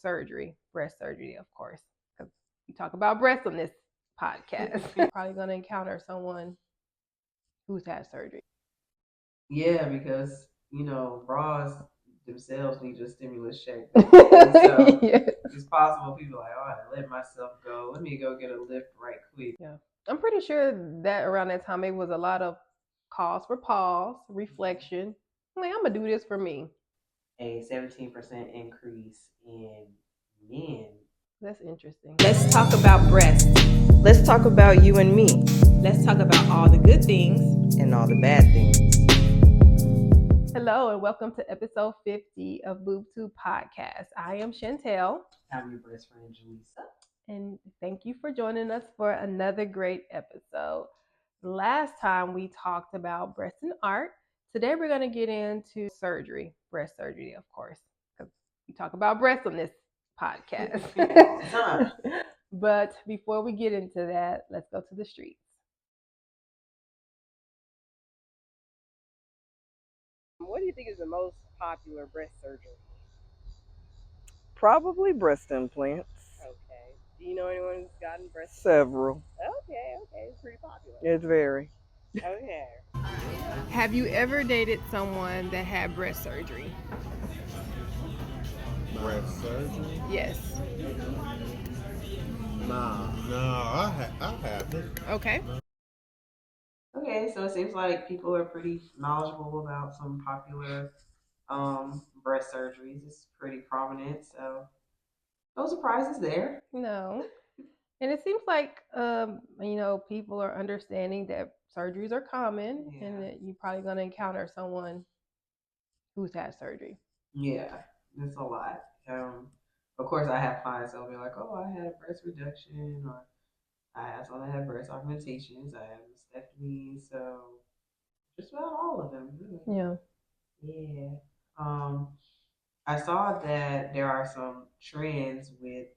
surgery, breast surgery, of course, because we talk about breasts on this podcast. You're probably going to encounter someone who's had surgery. Yeah, because bras themselves need a stimulus check. So Yes. it's possible people are like, oh, I let myself go. Let me go get a lift right quick. Yeah, I'm pretty sure that around that time it was a lot of calls for pause, reflection. I'm like, I'm gonna do this for me. A 17% increase in men. That's interesting. Let's talk about breasts. Let's talk about you and me. Let's talk about all the good things and all the bad things. Hello and welcome to episode 50 of BoobTube Podcast. I am Chantel. I'm your best friend, Julissa. And thank you for joining us for another great episode. Last time we talked about breast and art. Today we're going to get into surgery, breast surgery, of course, because we talk about breasts on this podcast. But before we get into that, let's go to the streets. What do you think is the most popular breast surgery? Probably breast implants. Okay. Do you know anyone who's gotten breast? Several. Okay. It's pretty popular. It's very. Okay. Have you ever dated someone that had breast surgery? Breast surgery? Yes. Nah. No, I haven't. Okay. Okay, so it seems like people are pretty knowledgeable about some popular breast surgeries. It's pretty prominent, so no surprises there. No. And it seems like people are understanding that surgeries are common and that you're probably going to encounter someone who's had surgery. Yeah, it's a lot. Of course, I have clients that'll be like, "Oh, I had a breast reduction," or "I have someone that had breast augmentations. I have mastectomy." So just about all of them, really. Yeah. Yeah. I saw that there are some trends with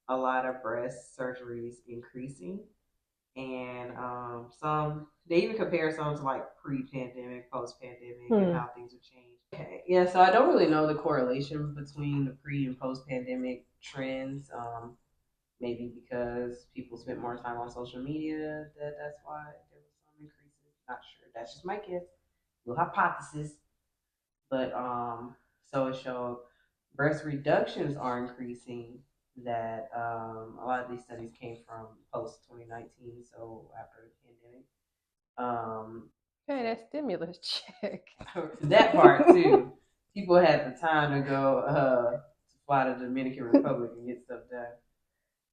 a lot of breast surgeries increasing, and some they even compare some to like pre-pandemic, post-pandemic, and how things have changed. Okay, yeah. So I don't really know the correlation between the pre and post-pandemic trends. Maybe because people spent more time on social media, that's why there was some increases. Not sure. That's just my guess. Little hypothesis. But so it showed breast reductions are increasing. That a lot of these studies came from post 2019, so after the pandemic. Okay, that stimulus check. That part too. People had the time to go to fly to the Dominican Republic and get stuff done.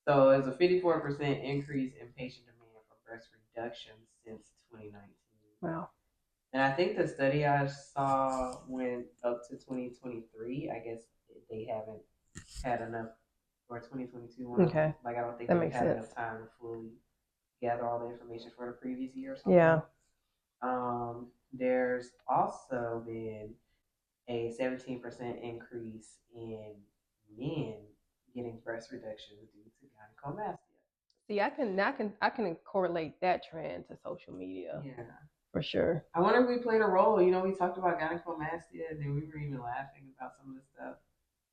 So there's a 54% increase in patient demand for breast reduction since 2019. Wow. And I think the study I saw went up to 2023. I guess they haven't had enough, or 2022. Okay. Like I don't think that they've makes had sense. enough time to fully gather all the information for the previous year or something. Yeah. There's also been a 17% increase in men getting breast reductions due to gynecomastia. See, I can correlate that trend to social media. Yeah. For sure. I wonder if we played a role. We talked about gynecomastia, and then we were even laughing about some of the stuff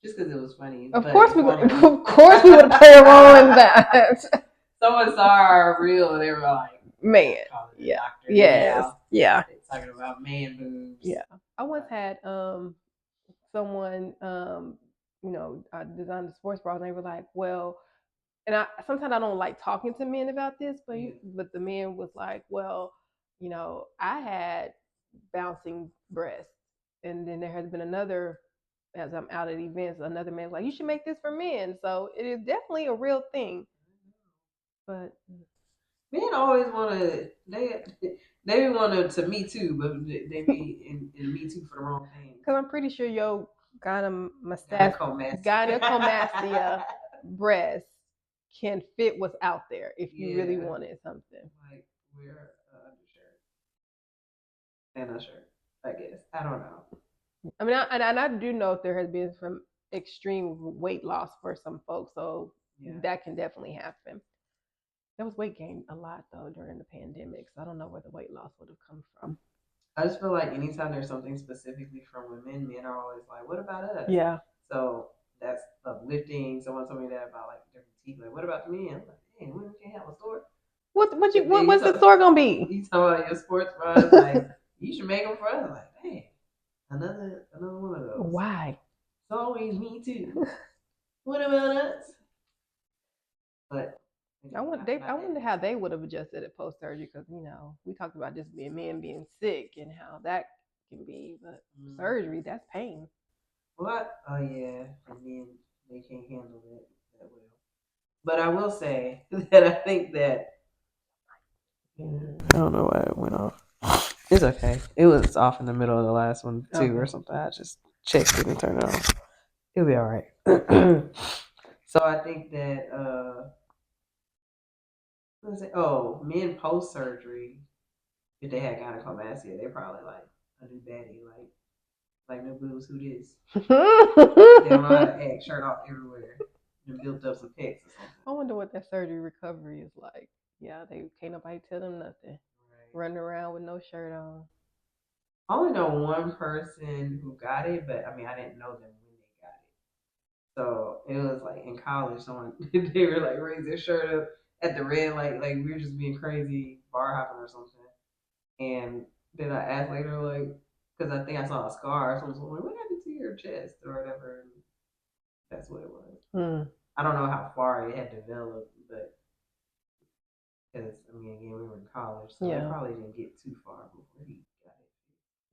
just because it was funny. Of course we would have played a role in that. Someone saw our reel, and they were like, "Man, yeah, yes, yeah." They're talking about man boobs. Yeah, I once had someone designed a sports bra, and they were like, "Well," and sometimes I don't like talking to men about this, but the man was like, "Well, I had bouncing breasts, and then there has been another." As I'm out at events, another man's like, "You should make this for men." So it is definitely a real thing. But men always want to. They want to Me Too, but they be in Me Too for the wrong thing. Because I'm pretty sure your gynecomastia breast can fit what's out there if you really wanted something. Like wear an undershirt and a shirt, I guess. I don't know. I mean, I do know there has been some extreme weight loss for some folks, so that can definitely happen. There was weight gain a lot though during the pandemic, so I don't know where the weight loss would have come from. I just feel like anytime there's something specifically from women, men are always like, "What about us?" Yeah. So that's uplifting. Someone told me that about like different teeth. Like, what about the men? I'm like, hey, women can't have a store. What's the store gonna be? You talking about your sports bras? Like, you should make them for us. Like, dang, another one of those. Why? It's always me too. What about us? But I wonder how they would have adjusted it post surgery, because we talked about just being men being sick and how that can be, but surgery, that's pain. What? Oh yeah, and then they can't handle it that well. But I will say that I think that I don't know why it went off. It's okay. It was off in the middle of the last one too, or something. I just checked it and turned it on. It'll be all right. So I think that what is it? Oh, men post surgery, if they had gynecomastia, they probably like a new baddie, like new boobs. Who this? They don't know how to act, shirt off everywhere. And built up some pecs or something. I wonder what that surgery recovery is like. Yeah, they can't nobody tell them nothing. Right. Running around with no shirt on. I only know one person who got it, but I mean, I didn't know them when they got it. So it was like in college, someone they were like raise their shirt up at the red light, like we were just being crazy bar hopping or something. And then I asked later, like, because I think I saw a scar. So I was like, what happened to your chest or whatever? And that's what it was. I don't know how far it had developed, but because I mean, again, we were in college, so I probably didn't get too far before he got it.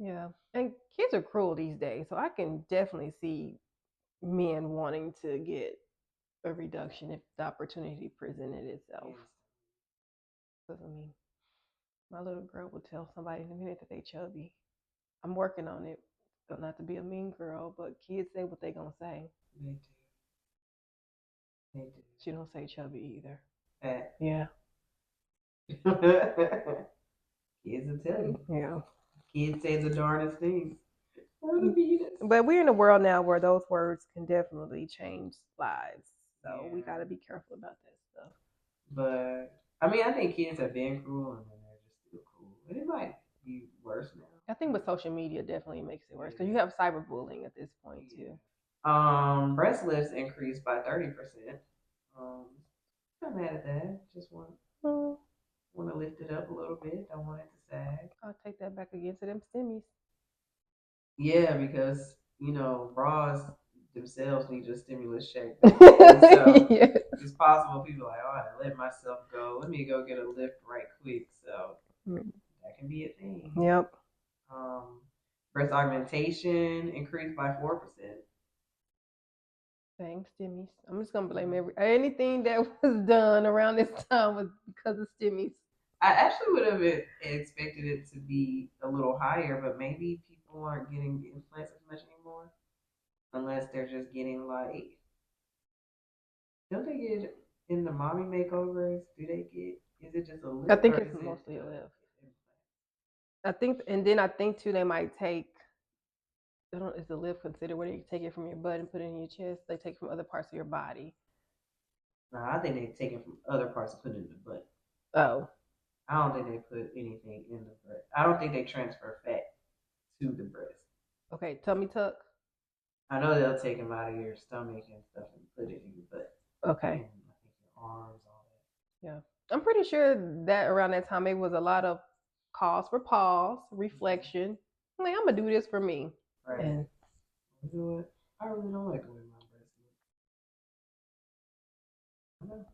Yeah, and kids are cruel these days, so I can definitely see men wanting to get a reduction if the opportunity presented itself. Because I mean, my little girl will tell somebody in a minute that they chubby. I'm working on it, so not to be a mean girl, but kids say what they gonna say. They do. They do. She don't say chubby either. Fat. Yeah. Kids will tell you. Yeah. Kids say the darndest things. But we're in a world now where those words can definitely change lives. So we got to be careful about that stuff. But I mean, I think kids have been cruel and then they're just still cruel. And it might be worse now. I think with social media definitely makes it worse because you have cyberbullying at this point too. Breast lifts increased by 30%. Not mad at that. Just want to lift it up a little bit. Don't want it to sag. I'll take that back again to them stimmies. Yeah, because bras themselves need a stimulus check. So it's possible people are like, oh, I let myself go. Let me go get a lift right quick. So that can be a thing. Yep. Breast augmentation increased by 4%. Thanks, stimmies. I'm just gonna blame anything that was done around this time was because of stimmies. I actually would have expected it to be a little higher, but maybe people aren't getting implants as much anymore, unless they're just getting like. Don't they get in the mommy makeovers? Do they get? Is it just a lift? I think it's mostly a lift. I think too they might take. Is the lift considered where you take it from your butt and put it in your chest? They take from other parts of your body. No, I think they take it from other parts and put it in the butt. Oh. I don't think they put anything in the breast. I don't think they transfer fat to the breast. Okay, tummy tuck. I know they'll take them out of your stomach and stuff and put it in your butt. Okay. And I think your arms, all that. Yeah. I'm pretty sure that around that time it was a lot of calls for pause, reflection. I'm like, I'm gonna do this for me. Right. And you know what? I really don't like the way my breasts look. I know.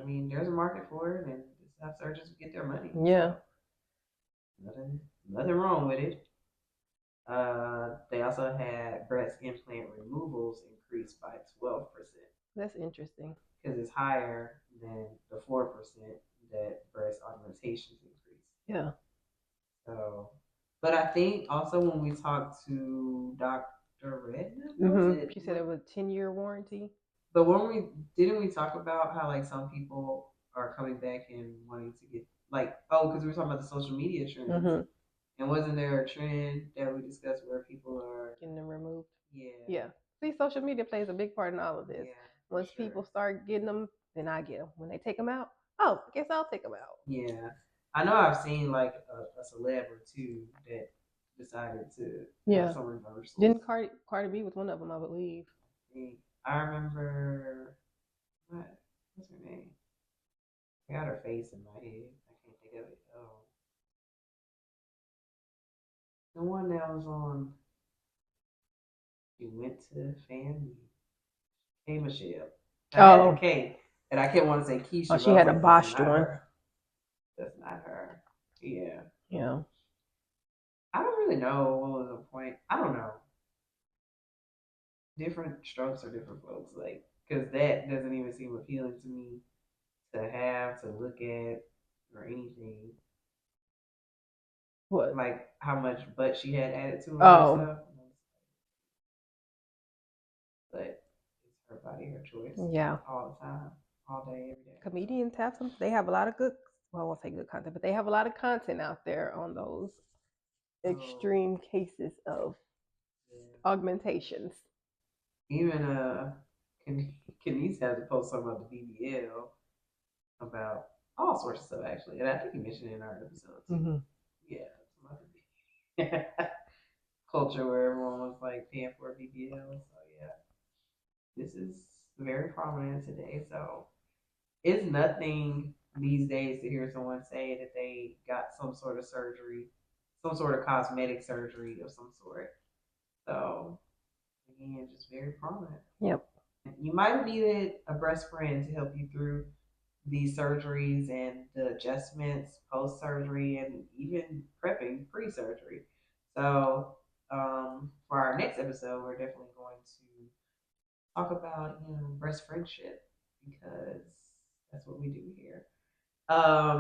I mean, there's a market for it, and it's how surgeons get their money. Yeah. So nothing wrong with it. They also had breast implant removals increased by 12%. That's interesting. Because it's higher than the 4% that breast augmentations increased. Yeah. So, but I think also when we talked to Dr. Redna, she said it was a 10-year warranty. But didn't we talk about how like some people are coming back and wanting to get because we were talking about the social media trends. And wasn't there a trend that we discussed where people are getting them removed? Yeah. Yeah. See, social media plays a big part in all of this. Yeah, once people start getting them, then I get them. When they take them out, I guess I'll take them out. Yeah. I know I've seen like a celeb or two that decided to have some reversals. Didn't Cardi B was one of them, I believe. think. I remember what's her name? I got her face in my head. I can't think of it. Oh, the one that was on. She went to family. K Michelle. I had Oh. the K, and I kept wanting to say Keisha. Oh, but she I was had a like, botched that's not one. her. That's not her. Yeah. Yeah. I don't really know what was the point. I don't know. Different strokes for different folks, like, because that doesn't even seem appealing to me to have to look at or anything. What? Like how much butt she had added to her Oh. and stuff. But it's her body, her choice. Yeah. All the time, all day, every day. Comedians have some. They have a lot of good. Well, I won't say good content, but they have a lot of content out there on those extreme cases of augmentations. Even Kenise had to post something about the BBL, about all sorts of stuff actually, and I think you mentioned it in our episode too. Mm-hmm. Yeah, some other culture where everyone was like paying for a BBL. So yeah, this is very prominent today. So it's nothing these days to hear someone say that they got some sort of surgery, some sort of cosmetic surgery of some sort. So again, just very prominent. Yep. You might have needed a breast friend to help you through these surgeries and the adjustments post surgery and even prepping pre surgery. So, for our next episode, we're definitely going to talk about breast friendship because that's what we do here.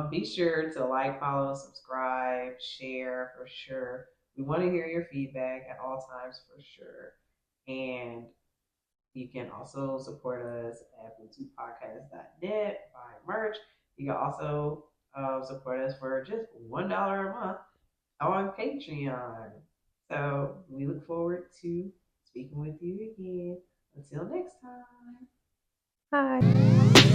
Be sure to like, follow, subscribe, share for sure. We want to hear your feedback at all times for sure. And you can also support us at BluetoothPodcast.net, buy merch. You can also support us for just $1 a month on Patreon. So we look forward to speaking with you again. Until next time. Hi.